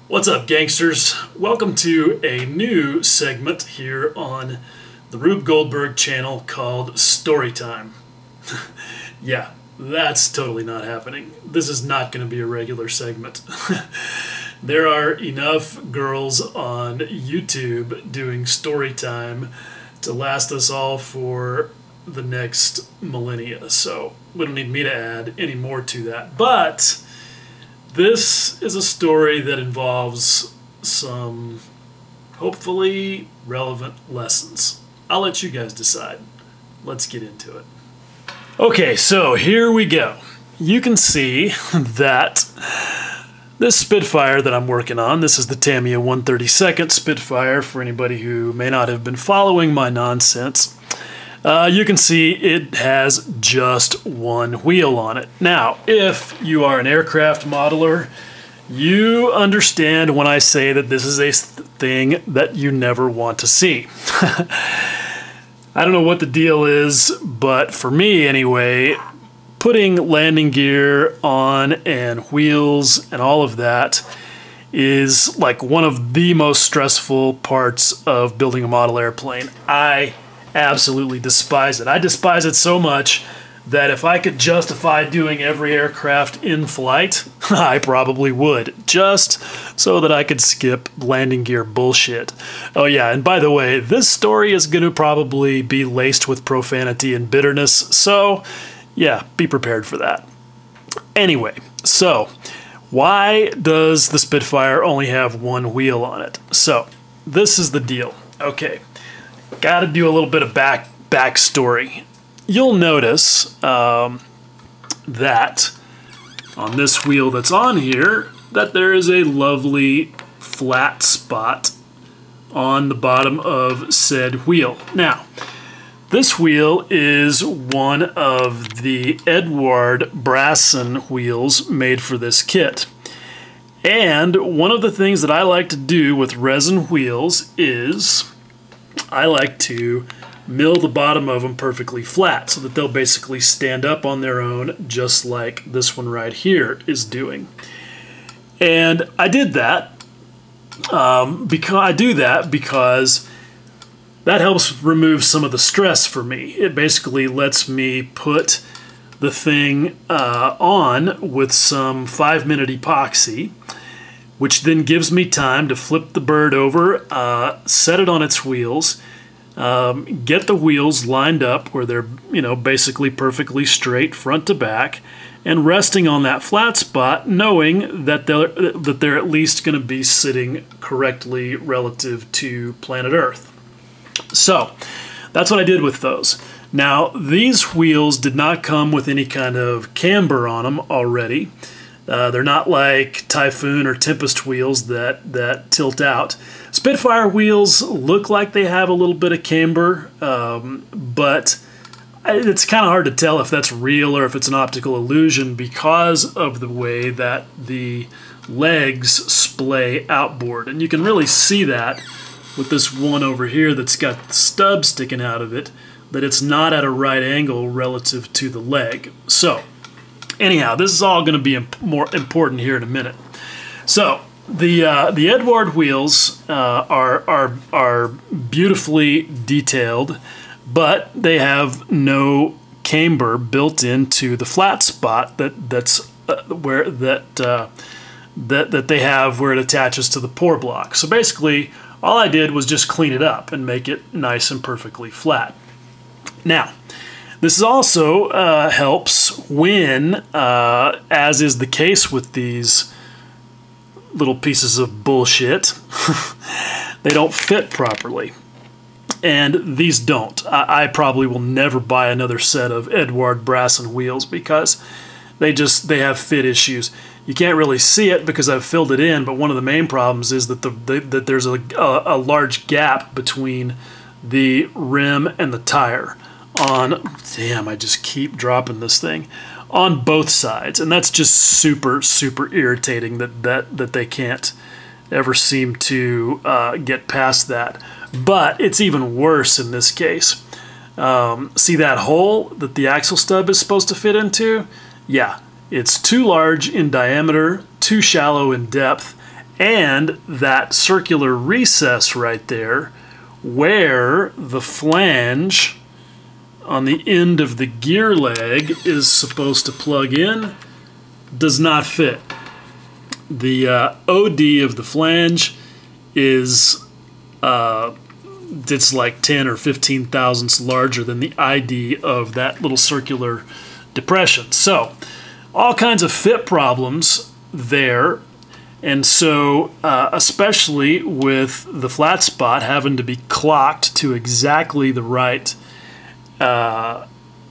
What's up, gangsters? Welcome to a new segment here on the Rube Goldberg channel called Storytime. Yeah, that's totally not happening. This is not going to be a regular segment. There are enough girls on YouTube doing Storytime to last us all for the next millennia, so we don't need me to add any more to that. But this is a story that involves some hopefully relevant lessons. I'll let you guys decide. Let's get into it. Okay, so here we go. You can see that this Spitfire that I'm working on, this is the Tamiya 132nd Spitfire for anybody who may not have been following my nonsense. You can see it has just one wheel on it. Now, if you are an aircraft modeler, you understand when I say that this is a thing that you never want to see. I don't know what the deal is, but for me anyway, putting landing gear on and wheels and all of that is like one of the most stressful parts of building a model airplane. I absolutely despise it. I despise it so much that if I could justify doing every aircraft in flight, I probably would, just so that I could skip landing gear bullshit. Oh yeah, and by the way, this story is going to probably be laced with profanity and bitterness, so yeah, be prepared for that. Anyway, so why does the Spitfire only have one wheel on it? So this is the deal. Okay. Got to do a little bit of backstory. You'll notice that on this wheel that's on here, that there is a lovely flat spot on the bottom of said wheel. Now, this wheel is one of the Edward Brasson wheels made for this kit. And one of the things that I like to do with resin wheels is I like to mill the bottom of them perfectly flat so that they'll basically stand up on their own, just like this one right here is doing. And I did that because that helps remove some of the stress for me. It basically lets me put the thing on with some 5-minute epoxy, which then gives me time to flip the bird over, set it on its wheels, get the wheels lined up where they're, basically perfectly straight front to back, and resting on that flat spot, knowing that they're at least going to be sitting correctly relative to planet Earth. So that's what I did with those. Now, these wheels did not come with any kind of camber on them already. They're not like Typhoon or Tempest wheels that tilt out. Spitfire wheels look like they have a little bit of camber, but it's kind of hard to tell if that's real or if it's an optical illusion because of the way that the legs splay outboard. And you can really see that with this one over here that's got the stub sticking out of it, that it's not at a right angle relative to the leg. So anyhow, this is all going to be more important here in a minute. So the Edward wheels are beautifully detailed, but they have no camber built into the flat spot that they have where it attaches to the pour block. So basically, all I did was just clean it up and make it nice and perfectly flat. Now, this also helps when, as is the case with these little pieces of bullshit, they don't fit properly. And these don't. I probably will never buy another set of Edward Brasson wheels because they have fit issues. You can't really see it because I've filled it in, but one of the main problems is that that there's a large gap between the rim and the tire. Damn, I just keep dropping this thing on both sides, and that's just super irritating that they can't ever seem to get past that. But it's even worse in this case. See that hole that the axle stub is supposed to fit into? Yeah, it's too large in diameter, too shallow in depth, And that circular recess right there, where the flange on the end of the gear leg is supposed to plug in, does not fit. The OD of the flange is it's like 10 or 15 thousandths larger than the ID of that little circular depression. So all kinds of fit problems there. And so especially with the flat spot having to be clocked to exactly the right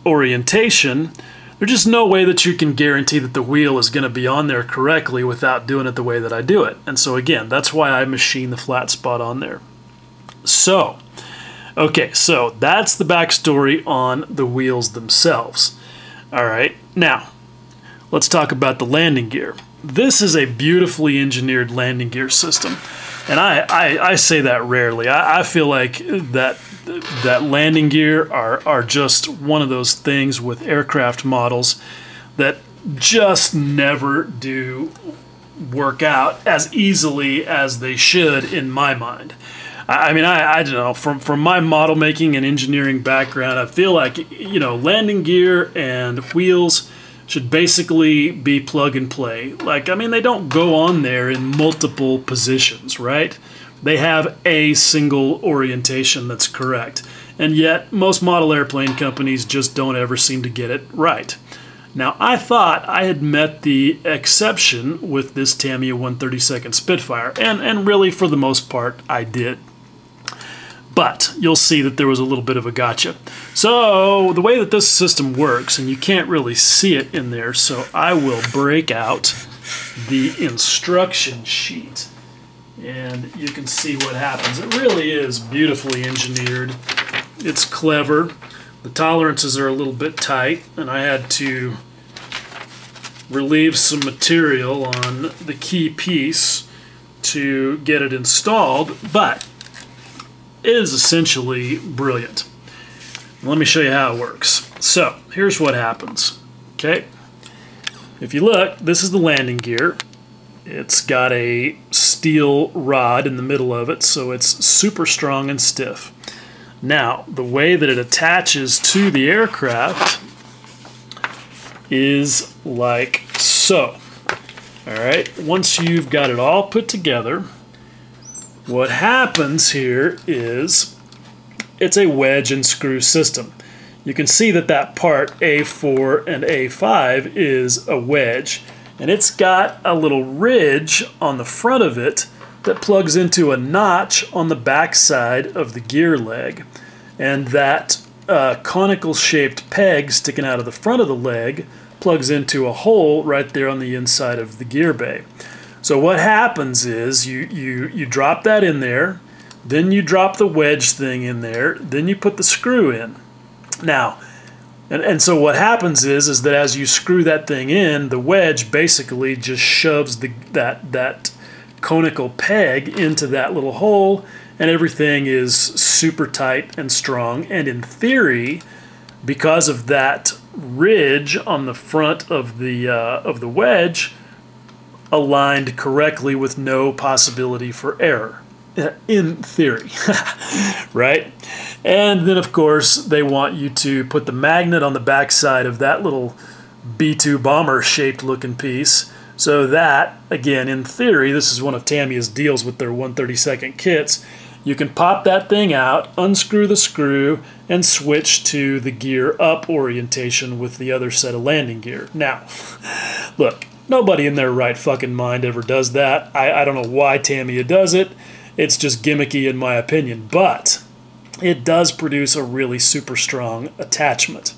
orientation, there's just no way that you can guarantee that the wheel is going to be on there correctly without doing it the way that I do it. And so again, that's why I machine the flat spot on there. So, okay, so that's the backstory on the wheels themselves. All right, now let's talk about the landing gear. This is a beautifully engineered landing gear system, and I say that rarely. I feel like that landing gear are just one of those things with aircraft models that just never do work out as easily as they should in my mind. I mean, I don't know, from my model making and engineering background, I feel like, you know, landing gear and wheels should basically be plug and play. Like, I mean, they don't go on there in multiple positions, right? They have a single orientation that's correct. And yet, most model airplane companies just don't ever seem to get it right. Now, I thought I had met the exception with this Tamiya 132nd Spitfire, and really, for the most part, I did. But you'll see that there was a little bit of a gotcha. So the way that this system works, and you can't really see it in there, so I will break out the instruction sheet and you can see what happens. It really is beautifully engineered. It's clever. The tolerances are a little bit tight, and I had to relieve some material on the key piece to get it installed, but it is essentially brilliant. Let me show you how it works. So here's what happens. Okay, if you look, this is the landing gear. It's got a steel rod in the middle of it, so it's super strong and stiff. Now, the way that it attaches to the aircraft is like so. All right, once you've got it all put together, what happens here is it's a wedge and screw system. You can see that that part A4 and A5 is a wedge, and it's got a little ridge on the front of it that plugs into a notch on the back side of the gear leg, and that conical shaped peg sticking out of the front of the leg plugs into a hole right there on the inside of the gear bay. So what happens is you drop that in there, then you drop the wedge thing in there, then you put the screw in. Now, and so what happens is that as you screw that thing in, the wedge basically just shoves that conical peg into that little hole, and everything is super tight and strong. And in theory, because of that ridge on the front of the wedge, aligned correctly with no possibility for error, in theory, right? And then, of course, they want you to put the magnet on the backside of that little B-2 bomber-shaped looking piece, so that, again, in theory, this is one of Tamiya's deals with their 132nd kits, you can pop that thing out, unscrew the screw, and switch to the gear up orientation with the other set of landing gear. Now, look, nobody in their right fucking mind ever does that. I don't know why Tamiya does it. It's just gimmicky in my opinion, but it does produce a really super strong attachment.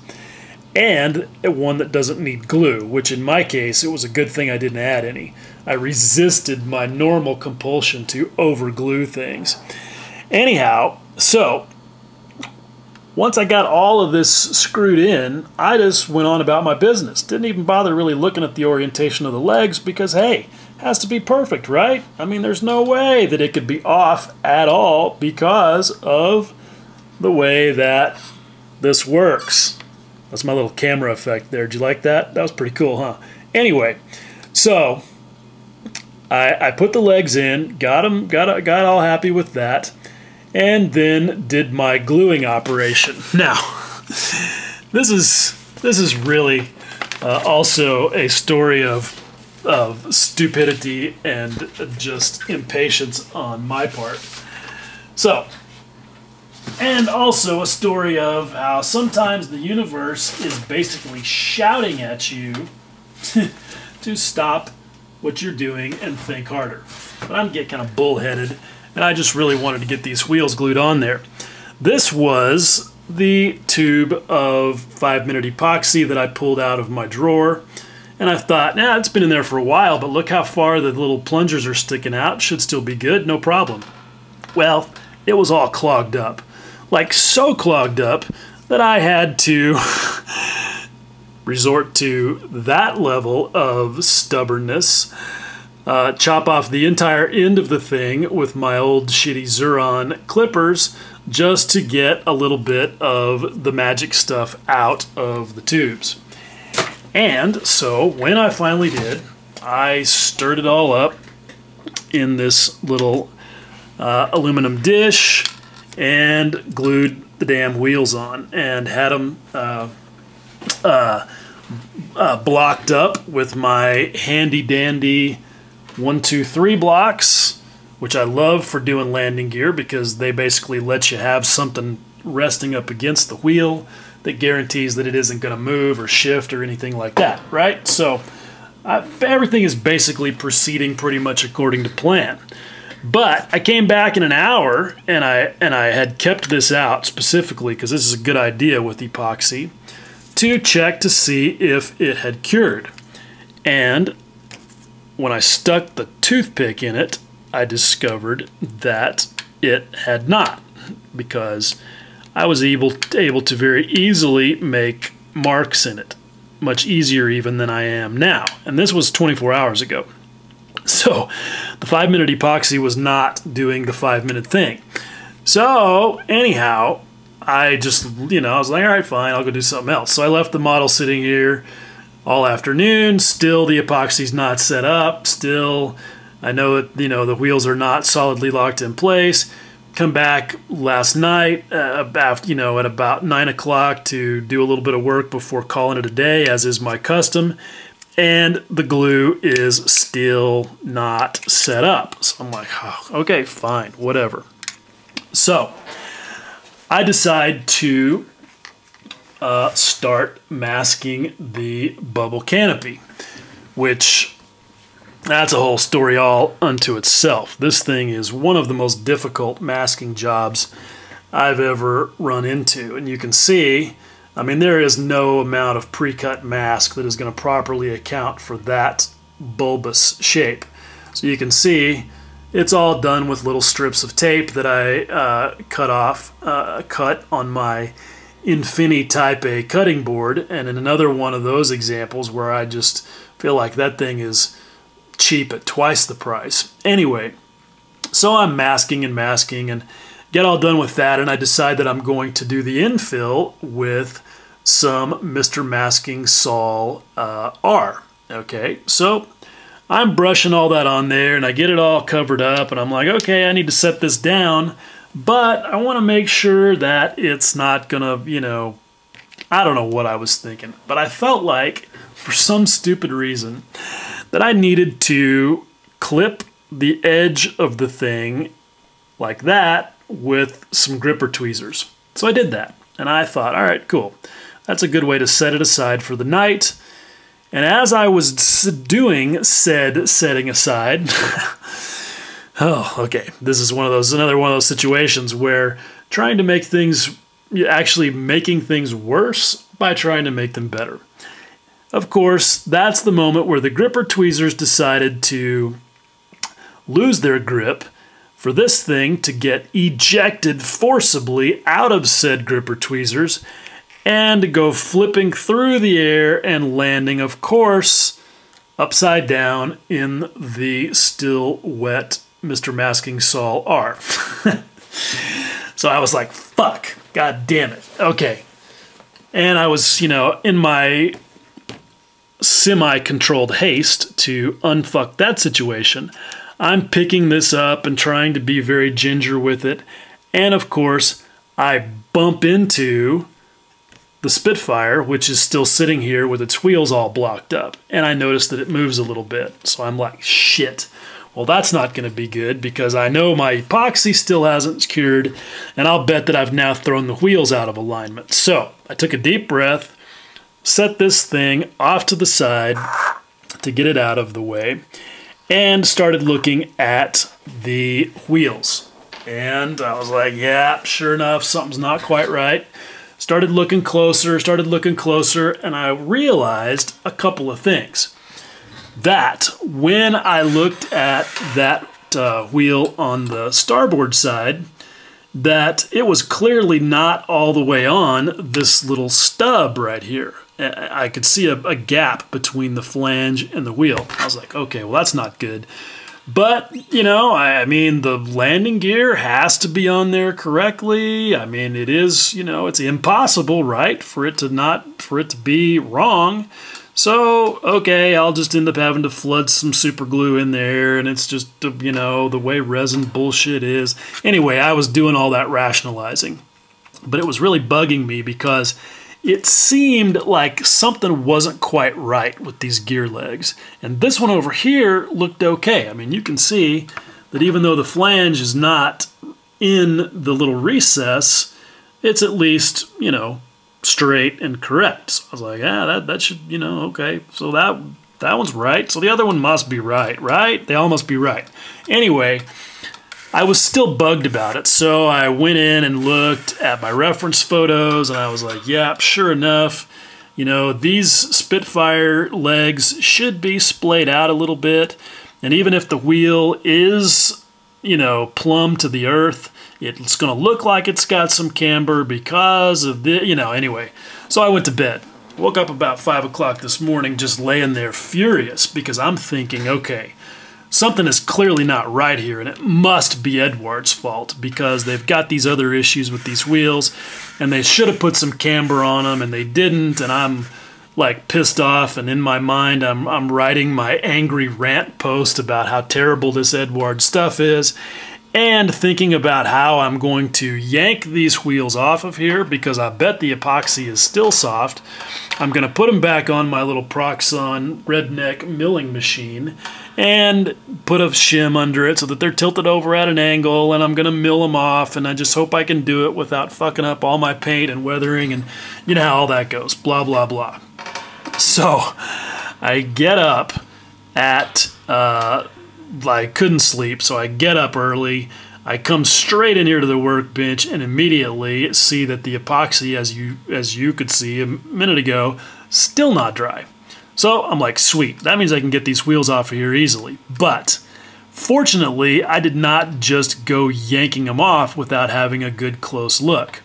And one that doesn't need glue, which in my case, it was a good thing I didn't add any. I resisted my normal compulsion to over glue things. Anyhow, so once I got all of this screwed in, I just went on about my business. Didn't even bother really looking at the orientation of the legs because, hey, it has to be perfect, right? I mean, there's no way that it could be off at all because of the way that this works. That's my little camera effect there. Did you like that? That was pretty cool, huh? Anyway, so I put the legs in, got all happy with that, and then did my gluing operation. Now, this is really also a story of stupidity and just impatience on my part. So, and also a story of how sometimes the universe is basically shouting at you to stop what you're doing and think harder. But I'm getting kind of bullheaded, and I just really wanted to get these wheels glued on there. This was the tube of 5-minute epoxy that I pulled out of my drawer, and I thought, nah, it's been in there for a while, but look how far the little plungers are sticking out. Should still be good, no problem. Well, it was all clogged up. Like, so clogged up that I had to resort to that level of stubbornness, chop off the entire end of the thing with my old shitty Xuron clippers just to get a little bit of the magic stuff out of the tubes. And so when I finally did, I stirred it all up in this little aluminum dish and glued the damn wheels on and had them blocked up with my handy dandy 1-2-3 blocks, which I love for doing landing gear because they basically let you have something resting up against the wheel that guarantees that it isn't going to move or shift or anything like that, right? So everything is basically proceeding pretty much according to plan. But I came back in an hour and I had kept this out specifically because this is a good idea with epoxy to check to see if it had cured. And when I stuck the toothpick in it, I discovered that it had not, because I was able to very easily make marks in it, much easier even than I am now. And this was 24 hours ago. So the 5-minute epoxy was not doing the 5-minute thing. So anyhow, I just, I was like, all right, fine, I'll go do something else. So I left the model sitting here all afternoon. Still the epoxy's not set up. Still, I know that, the wheels are not solidly locked in place. Come back last night, at about 9 o'clock to do a little bit of work before calling it a day, as is my custom. And the glue is still not set up. So I'm like, oh, okay, fine, whatever. So I decide to start masking the bubble canopy, which that's a whole story all unto itself. This thing is one of the most difficult masking jobs I've ever run into. And you can see, there is no amount of pre-cut mask that is going to properly account for that bulbous shape. So you can see it's all done with little strips of tape that I cut on my Infini Type A cutting board, and in another one of those examples where I just feel like that thing is cheap at twice the price. Anyway, so I'm masking and get all done with that, and I decide that I'm going to do the infill with some Mr. Masking Sol R. Okay, so I'm brushing all that on there, and I get it all covered up, and I'm like, okay, I need to set this down, but I want to make sure that it's not gonna, I don't know what I was thinking, but I felt like, for some stupid reason, that I needed to clip the edge of the thing like that with some gripper tweezers. So I did that, and I thought, all right, cool. That's a good way to set it aside for the night. And as I was doing said setting aside, oh, okay, this is another one of those situations where trying to make things, actually making things worse by trying to make them better. Of course, that's the moment where the gripper tweezers decided to lose their grip for this thing to get ejected forcibly out of said gripper tweezers and go flipping through the air and landing, of course, upside down in the still wet Mr. Masking Sol R. So I was like, fuck, god damn it. Okay. And I was, in my semi-controlled haste to unfuck that situation, I'm picking this up and trying to be very ginger with it. And of course, I bump into the Spitfire, which is still sitting here with its wheels all blocked up. And I notice that it moves a little bit. So I'm like, shit. Well, that's not going to be good because I know my epoxy still hasn't cured, and I'll bet that I've now thrown the wheels out of alignment. So I took a deep breath, set this thing off to the side to get it out of the way, and started looking at the wheels. And I was like, yeah, sure enough, something's not quite right. Started looking closer, and I realized a couple of things. That when I looked at that wheel on the starboard side, that it was clearly not all the way on this little stub right here. I could see a gap between the flange and the wheel. I was like, okay, well, that's not good. But, you know, I mean, the landing gear has to be on there correctly. I mean, it is, you know, it's impossible, right, for it to be wrong. So, okay, I'll just end up having to flood some super glue in there, and it's just, you know, the way resin bullshit is. Anyway, I was doing all that rationalizing. But it was really bugging me because it seemed like something wasn't quite right with these gear legs. And this one over here looked okay. I mean, you can see that even though the flange is not in the little recess, it's at least, you know, straight and correct. So I was like, yeah, that should, you know, okay. So that one's right. So the other one must be right, right? They all must be right. Anyway, I was still bugged about it. So I went in and looked at my reference photos, and I was like, yeah, sure enough, you know, these Spitfire legs should be splayed out a little bit. And even if the wheel is, you know, plumb to the earth, it's going to look like it's got some camber because of the, you know, anyway. So I went to bed. Woke up about 5 o'clock this morning just laying there furious because I'm thinking, okay, something is clearly not right here, and it must be Edward's fault because they've got these other issues with these wheels, and they should have put some camber on them, and they didn't, and I'm like pissed off, and in my mind I'm writing my angry rant post about how terrible this Edward stuff is, and thinking about how I'm going to yank these wheels off of here because I bet the epoxy is still soft. I'm going to put them back on my little Proxxon redneck milling machine and put a shim under it so that they're tilted over at an angle, and I'm going to mill them off, and I just hope I can do it without fucking up all my paint and weathering, and you know how all that goes, blah, blah, blah. So I get up at I couldn't sleep, so I get up early. I come straight in here to the workbench and immediately see that the epoxy, as you could see a minute ago, still not dry. So I'm like, sweet, that means I can get these wheels off of here easily. But fortunately, I did not just go yanking them off without having a good close look.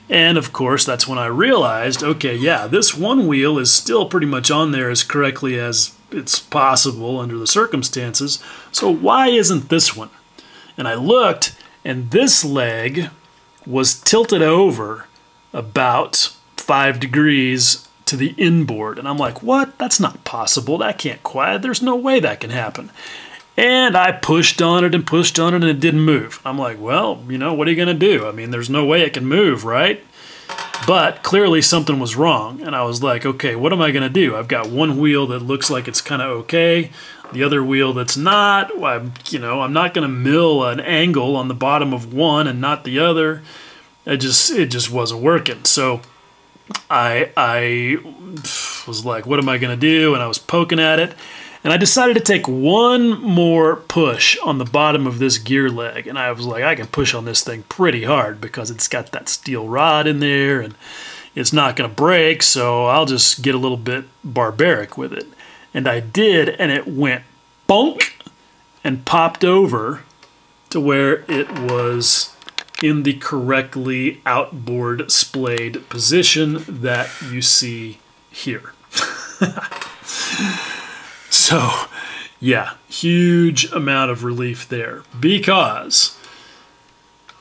And of course, that's when I realized, okay, yeah, this one wheel is still pretty much on there as correctly as it's possible under the circumstances. So why isn't this one? And I looked, and this leg was tilted over about 5 degrees to the inboard. And I'm like, what? That's not possible. That can't quite. There's no way that can happen. And I pushed on it, and it didn't move. I'm like, well, you know, what are you going to do? I mean, there's no way it can move, right? But clearly something was wrong. And I was like, okay, what am I going to do? I've got one wheel that looks like it's kind of okay. The other wheel that's not. I'm not going to mill an angle on the bottom of one and not the other. It just wasn't working. So I was like, what am I going to do? And I was poking at it. And I decided to take one more push on the bottom of this gear leg. And I was like, I can push on this thing pretty hard because it's got that steel rod in there and it's not going to break. So I'll just get a little bit barbaric with it. And I did, and it went bonk and popped over to where it was in the correctly outboard splayed position that you see here. So, yeah, huge amount of relief there because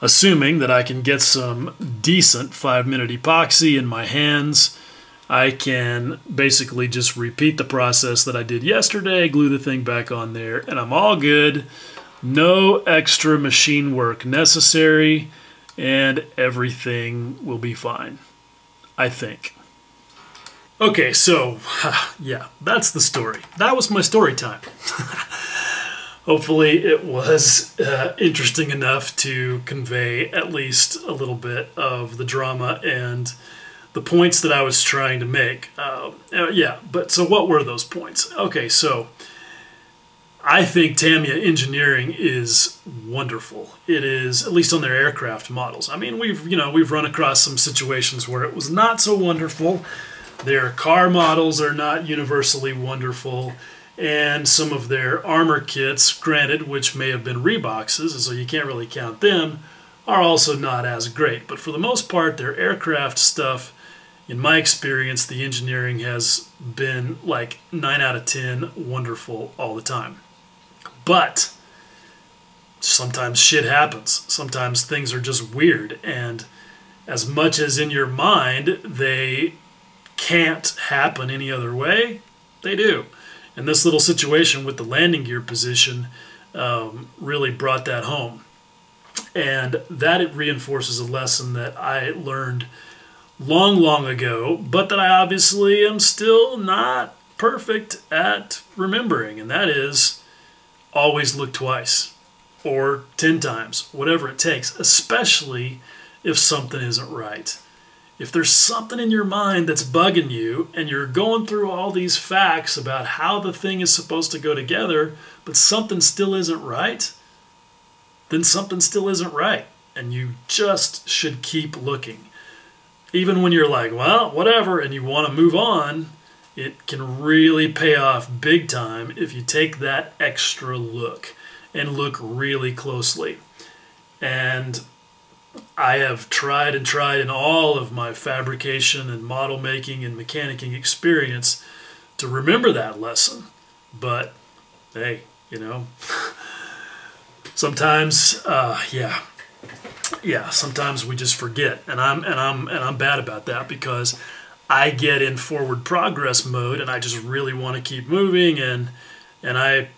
assuming that I can get some decent 5-minute epoxy in my hands I can basically just repeat the process that I did yesterday, glue the thing back on there, and I'm all good. No extra machine work necessary, and everything will be fine, I think. Okay, so, yeah, that's the story. That was my story time. Hopefully it was interesting enough to convey at least a little bit of the drama and the points that I was trying to make. Yeah, but so what were those points? Okay, so I think Tamiya engineering is wonderful. It is, at least on their aircraft models. I mean, we've run across some situations where it was not so wonderful. Their car models are not universally wonderful, and some of their armor kits, granted, which may have been Reeboxes, so you can't really count them, are also not as great. But for the most part, their aircraft stuff, in my experience, the engineering has been like 9 out of 10 wonderful all the time. But sometimes shit happens. Sometimes things are just weird, and as much as in your mind they can't happen any other way, they do. And this little situation with the landing gear position really brought that home. And that it reinforces a lesson that I learned long ago, but that I obviously am still not perfect at remembering. And that is, always look twice or 10 times, whatever it takes, especially if something isn't right. If there's something in your mind that's bugging you and you're going through all these facts about how the thing is supposed to go together, but something still isn't right, then something still isn't right. And you just should keep looking. Even when you're like, well, whatever, and you want to move on, it can really pay off big time if you take that extra look and look really closely. And I have tried and tried in all of my fabrication and model making and mechanicking experience to remember that lesson. But hey, you know, sometimes, sometimes we just forget, and I'm bad about that because I get in forward progress mode and I just really want to keep moving, and I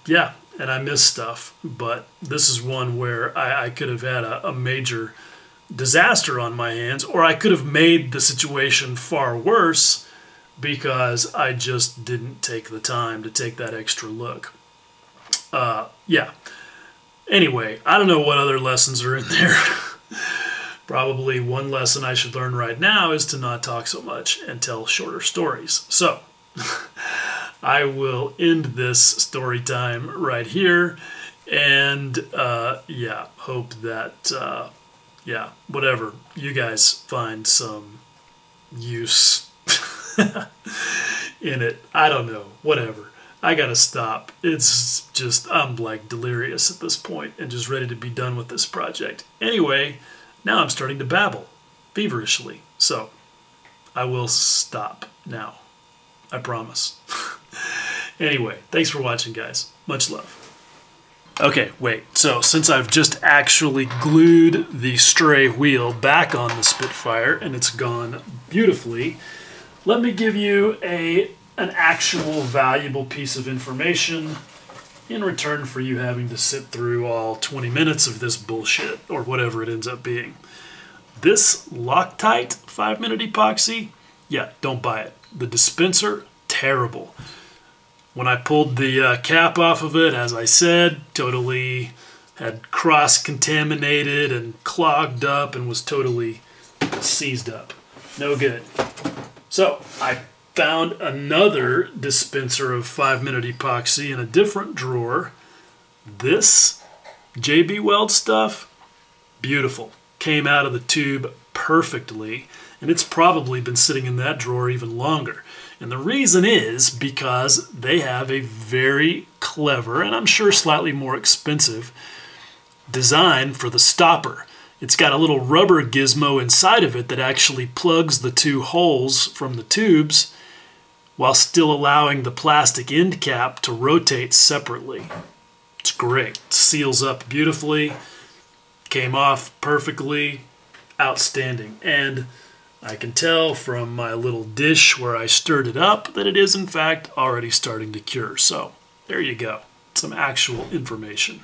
miss stuff. But this is one where I could have had a major disaster on my hands, or I could have made the situation far worse because I just didn't take the time to take that extra look. Anyway, I don't know what other lessons are in there. Probably one lesson I should learn right now is to not talk so much and tell shorter stories. So I will end this story time right here, and hope that whatever, you guys find some use in it. I don't know, whatever. I gotta stop. It's just, I'm like delirious at this point and just ready to be done with this project. Anyway, now I'm starting to babble feverishly, so I will stop now. I promise. Anyway, thanks for watching, guys. Much love. Okay, wait, so since I've just actually glued the stray wheel back on the Spitfire and it's gone beautifully, let me give you an actual valuable piece of information in return for you having to sit through all 20 minutes of this bullshit, or whatever it ends up being. This Loctite 5-minute epoxy, yeah, don't buy it. The dispenser, terrible. When I pulled the cap off of it, as I said, totally had cross-contaminated and clogged up and was totally seized up. No good. So I found another dispenser of 5-minute epoxy in a different drawer. This JB Weld stuff, beautiful. Came out of the tube perfectly, and it's probably been sitting in that drawer even longer. And the reason is because they have a very clever, and I'm sure slightly more expensive, design for the stopper. It's got a little rubber gizmo inside of it that actually plugs the two holes from the tubes while still allowing the plastic end cap to rotate separately. It's great. It seals up beautifully, came off perfectly, outstanding. And I can tell from my little dish where I stirred it up that it is in fact already starting to cure. So there you go, some actual information.